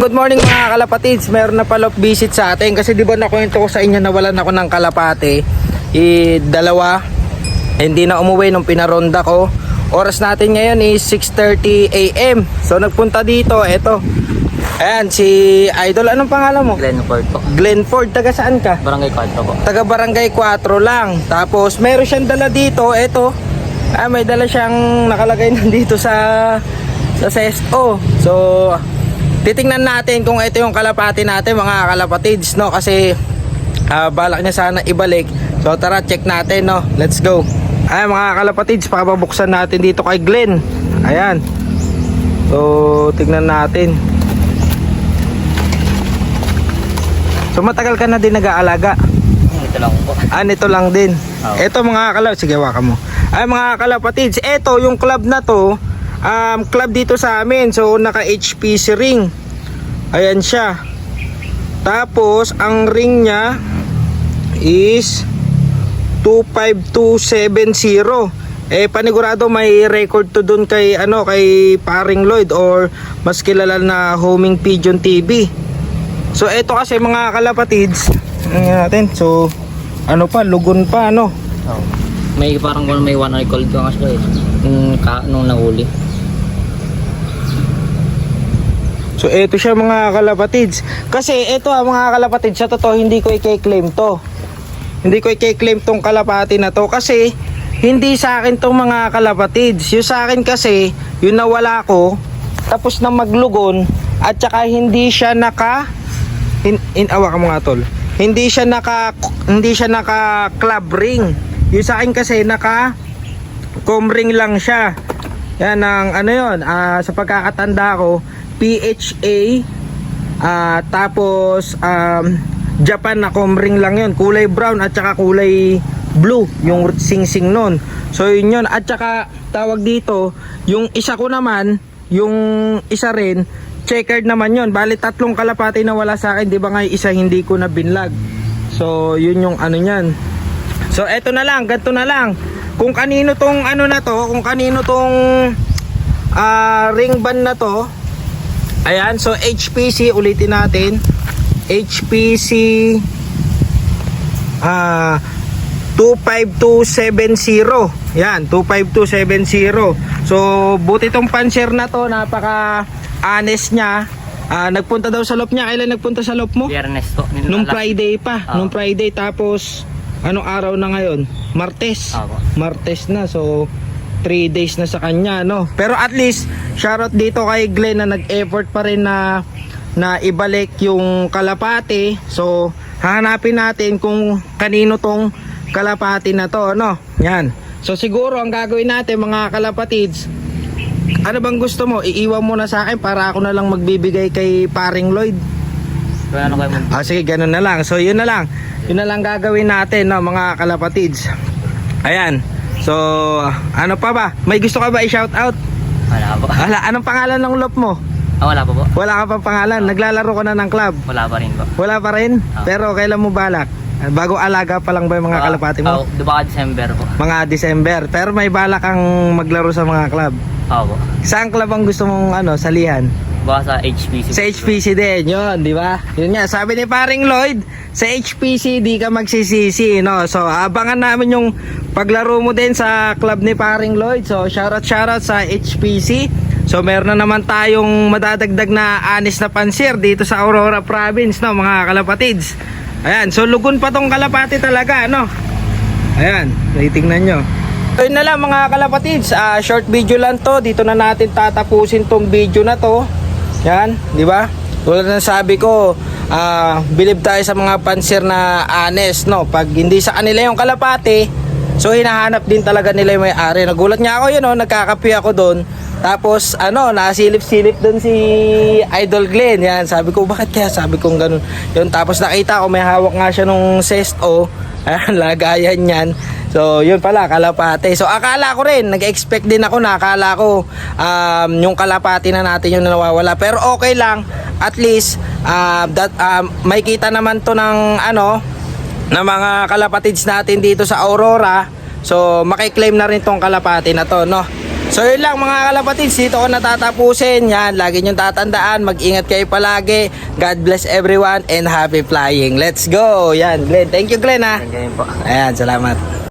Good morning mga kalapatids, meron na palop visit sa atin kasi di ba nakwento ko sa inyo nawalan ako ng kalapate. Dalawa, hindi na umuwi nung pinaronda ko. Oras natin ngayon is 6:30 AM. So nagpunta dito, eto. Ayan, si Idol, anong pangalan mo? Glenford po. Glenford, taga saan ka? Barangay 4 po. Taga Barangay 4 lang. Tapos meron siyang dala dito, eto. May dala siyang nakalagay nandito sa sesto. So titingnan natin kung ito yung kalapati natin mga kalapatids, no? Kasi balak niya sana ibalik. So tara, check natin, no? Let's go. Ay mga kalapatids, papabuksan natin dito kay Glenn. Ayan. So tingnan natin. So matagal ka na din nag-aalaga? Ito lang po. Nito lang din. Oh. Ito mga kalapatids, sige hawakan mo. Ay mga kalapatids, ito yung club na to. Club dito sa amin. So naka HPC ring. Ayan siya. Tapos ang ring niya is 25270. Panigurado may record to dun kay kay Paring Lloyd or mas kilala na Homing Pigeon TV. So ito kasi mga kalapatids, natin. So lugon pa Oh. May parang may one eye called ka kasi nung nahuli. So ito siya mga kalapatids. Kasi ito mga kalapatids, sa totoo hindi ko i-claim to. Hindi ko i-claim tong kalapati na to kasi hindi sa akin tong mga kalapatids. Yung sa akin kasi, yung nawala ko, tapos na maglugon at saka hindi siya awa ka mga tol. Hindi siya naka club ring. Yung sa akin kasi naka com ring lang siya. Yan ang sa pagkakatanda ko, PHA tapos Japan na com ring lang yun. Kulay brown at saka kulay blue yung sing-sing nun. So yun. At saka tawag dito, yung isa ko naman, yung isa rin checkered naman yun. Bali 3 kalapati na wala sa akin. Di ba nga yung isa hindi ko na binlag. So yun yung niyan. So eto na lang, ganito na lang. Kung kanino tong kung kanino tong ring band na to. Ayan, so HPC, ulitin natin. HPC 25270. Yan, 25270. So buti tong panser na to, napaka honest niya. Nagpunta daw sa loop niya. Kailan nagpunta sa loop mo? Biyernes po. Nung Friday pa. Nung Friday, tapos anong araw na ngayon? Martes. Martes na. So 3 days na sa kanya, no? Pero at least shoutout dito kay Glenn na nag-effort pa rin na ibalik yung kalapati. So hahanapin natin kung kanino tong kalapati na to, no? Yan. So siguro ang gagawin natin mga kalapatids, ano bang gusto mo? Iiwan mo na sa akin para ako na lang magbibigay kay Paring Lloyd. Ano kayo mo? Sige, ganun na lang. So yun na lang. Yun na lang gagawin natin, no, mga kalapatids. Ayan. So ano pa ba? May gusto ka ba i-shout out? Wala po. Anong pangalan ng loop mo? Wala po po. Wala ka pang pangalan. Naglalaro ka na ng club? Wala pa rin po. Wala pa rin? Pero kailan mo balak? Bago alaga pa lang ba yung mga kalapati mo? Baka December po. Mga December. Pero may balak kang maglaro sa mga club? Oo po. Saan club ang gusto mong salihan? Baka sa HPC. Sa HPC din, yun, di ba? Yun nga, sabi ni Paring Lloyd, sa HPC di ka magsisisi, no? So, abangan namin yung paglaro mo din sa club ni Paring Lloyd. So, shoutout sa HPC. So, meron na naman tayong madadagdag na anis na pansir dito sa Aurora Province, no, mga kalapatids. Ayan, so lugon pa tong kalapati talaga, no? Ayan, titingnan nyo. So yun na lang mga kalapatids, short video lang to. Dito na natin tatapusin tong video na to. Yan, di ba? Tulad ng sabi ko, believe tayo sa mga pansir na honest, no? Pag hindi sa kanila yung kalapati, so hinahanap din talaga nila yung may-ari. Nagulat nga ako yun, no? Nagkakape ako doon. Tapos nasilip-silip doon si Idol Glenn. Yan, sabi ko bakit kaya? Sabi ko ganun. Yun, tapos nakita ko may hawak nga siya nung sesto. Ayan, lagayan yan. So yun pala, kalapati. So akala ko rin, nag-expect din ako na akala ko yung kalapati na natin yung nawawala. Pero okay lang, at least may kita naman to ng ng mga kalapatids natin dito sa Aurora. So makiklaim na rin tong kalapati na to, no? So yun lang mga kalapatids, dito ko natatapusin. Yan, lagi nyo tatandaan, mag-ingat kayo palagi. God bless everyone and happy flying. Let's go. Yan, Glenn. Thank you, Glenn ha. Ganyan po. Ayan, salamat.